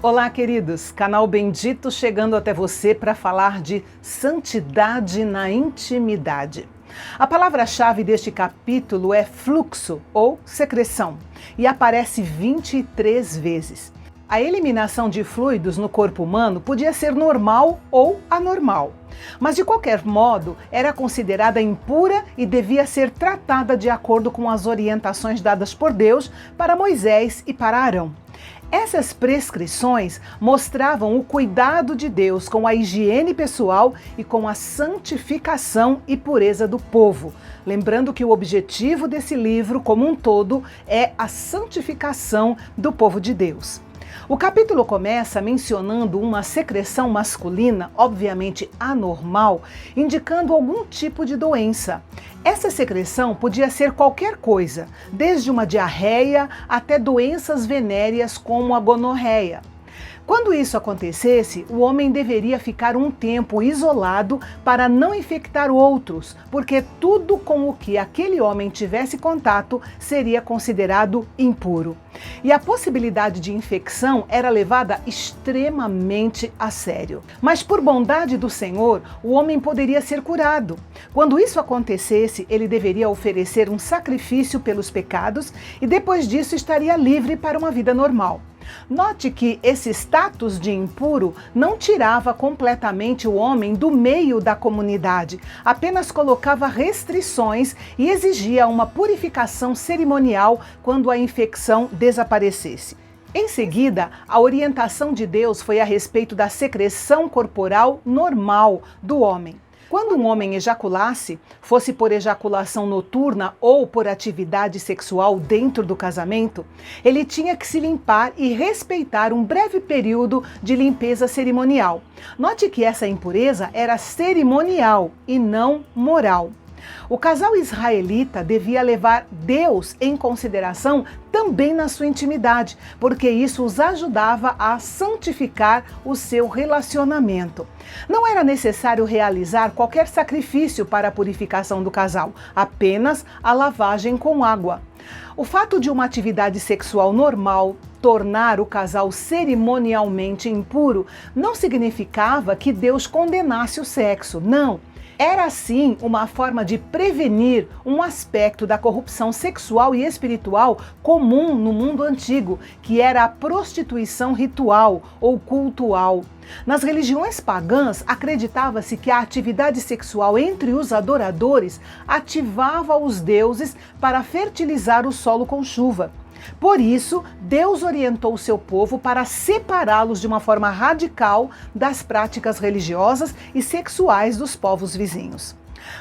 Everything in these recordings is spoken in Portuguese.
Olá, queridos! Canal Bendito chegando até você para falar de santidade na intimidade. A palavra-chave deste capítulo é fluxo ou secreção e aparece 23 vezes. A eliminação de fluidos no corpo humano podia ser normal ou anormal, mas de qualquer modo era considerada impura e devia ser tratada de acordo com as orientações dadas por Deus para Moisés e para Arão. Essas prescrições mostravam o cuidado de Deus com a higiene pessoal e com a santificação e pureza do povo. Lembrando que o objetivo desse livro, como um todo, é a santificação do povo de Deus. O capítulo começa mencionando uma secreção masculina, obviamente anormal, indicando algum tipo de doença. Essa secreção podia ser qualquer coisa, desde uma diarreia até doenças venéreas como a gonorreia. Quando isso acontecesse, o homem deveria ficar um tempo isolado para não infectar outros, porque tudo com o que aquele homem tivesse contato seria considerado impuro. E a possibilidade de infecção era levada extremamente a sério. Mas por bondade do Senhor, o homem poderia ser curado. Quando isso acontecesse, ele deveria oferecer um sacrifício pelos pecados e depois disso estaria livre para uma vida normal. Note que esse status de impuro não tirava completamente o homem do meio da comunidade, apenas colocava restrições e exigia uma purificação cerimonial quando a infecção desaparecesse. Em seguida, a orientação de Deus foi a respeito da secreção corporal normal do homem. Quando um homem ejaculasse, fosse por ejaculação noturna ou por atividade sexual dentro do casamento, ele tinha que se limpar e respeitar um breve período de limpeza cerimonial. Note que essa impureza era cerimonial e não moral. O casal israelita devia levar Deus em consideração também na sua intimidade, porque isso os ajudava a santificar o seu relacionamento. Não era necessário realizar qualquer sacrifício para a purificação do casal, apenas a lavagem com água. O fato de uma atividade sexual normal tornar o casal cerimonialmente impuro não significava que Deus condenasse o sexo, não. Era, sim, uma forma de prevenir um aspecto da corrupção sexual e espiritual comum no mundo antigo, que era a prostituição ritual ou cultual. Nas religiões pagãs, acreditava-se que a atividade sexual entre os adoradores ativava os deuses para fertilizar o solo com chuva. Por isso, Deus orientou o seu povo para separá-los de uma forma radical das práticas religiosas e sexuais dos povos vizinhos.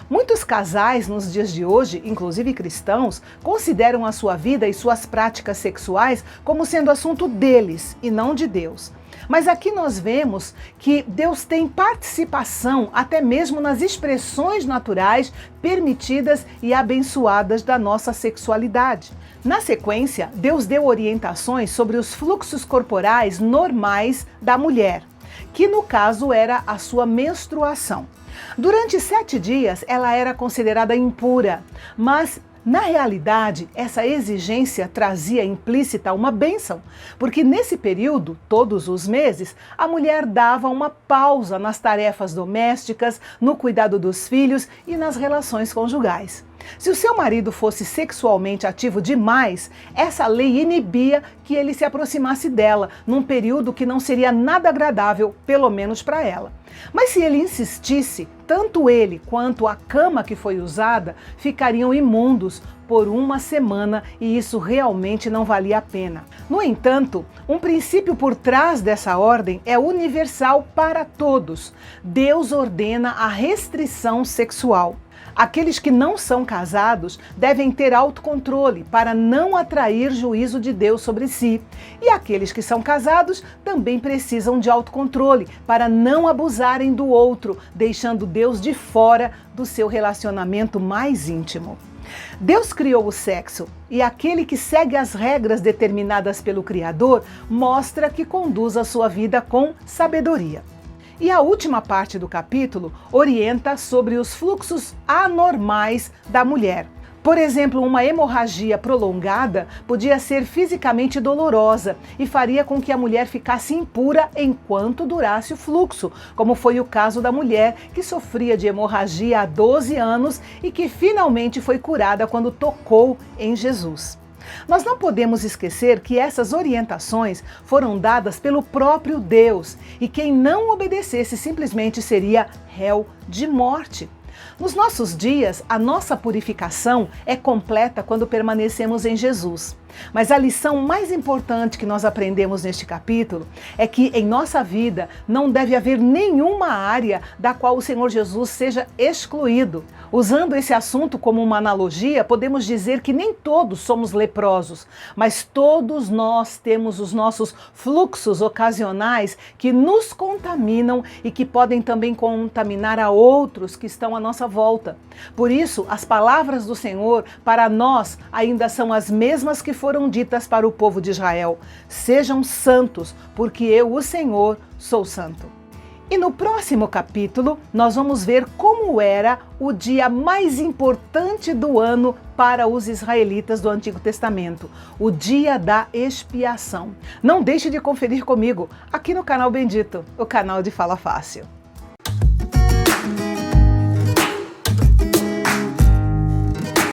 Muitos casais nos dias de hoje, inclusive cristãos, consideram a sua vida e suas práticas sexuais como sendo assunto deles e não de Deus. Mas aqui nós vemos que Deus tem participação até mesmo nas expressões naturais permitidas e abençoadas da nossa sexualidade. Na sequência, Deus deu orientações sobre os fluxos corporais normais da mulher, que no caso era a sua menstruação. Durante 7 dias, ela era considerada impura, mas na realidade, essa exigência trazia implícita uma bênção, porque nesse período, todos os meses, a mulher dava uma pausa nas tarefas domésticas, no cuidado dos filhos e nas relações conjugais. Se o seu marido fosse sexualmente ativo demais, essa lei inibia que ele se aproximasse dela, num período que não seria nada agradável, pelo menos para ela. Mas se ele insistisse, tanto ele quanto a cama que foi usada ficariam imundos por 1 semana e isso realmente não valia a pena. No entanto, um princípio por trás dessa ordem é universal para todos. Deus ordena a restrição sexual. Aqueles que não são casados devem ter autocontrole para não atrair juízo de Deus sobre si. E aqueles que são casados também precisam de autocontrole para não abusarem do outro, deixando Deus de fora do seu relacionamento mais íntimo. Deus criou o sexo e aquele que segue as regras determinadas pelo Criador mostra que conduz a sua vida com sabedoria. E a última parte do capítulo orienta sobre os fluxos anormais da mulher. Por exemplo, uma hemorragia prolongada podia ser fisicamente dolorosa e faria com que a mulher ficasse impura enquanto durasse o fluxo, como foi o caso da mulher que sofria de hemorragia há 12 anos e que finalmente foi curada quando tocou em Jesus. Nós não podemos esquecer que essas orientações foram dadas pelo próprio Deus e quem não obedecesse simplesmente seria réu de morte. Nos nossos dias, a nossa purificação é completa quando permanecemos em Jesus. Mas a lição mais importante que nós aprendemos neste capítulo é que em nossa vida não deve haver nenhuma área da qual o Senhor Jesus seja excluído. Usando esse assunto como uma analogia, podemos dizer que nem todos somos leprosos, mas todos nós temos os nossos fluxos ocasionais que nos contaminam e que podem também contaminar a outros que estão à nossa volta. Por isso, as palavras do Senhor para nós ainda são as mesmas que foram ditas para o povo de Israel: sejam santos, porque eu, o Senhor, sou santo. E no próximo capítulo, nós vamos ver como era o dia mais importante do ano para os israelitas do Antigo Testamento, o dia da expiação. Não deixe de conferir comigo aqui no canal Bendito, o canal de Fala Fácil.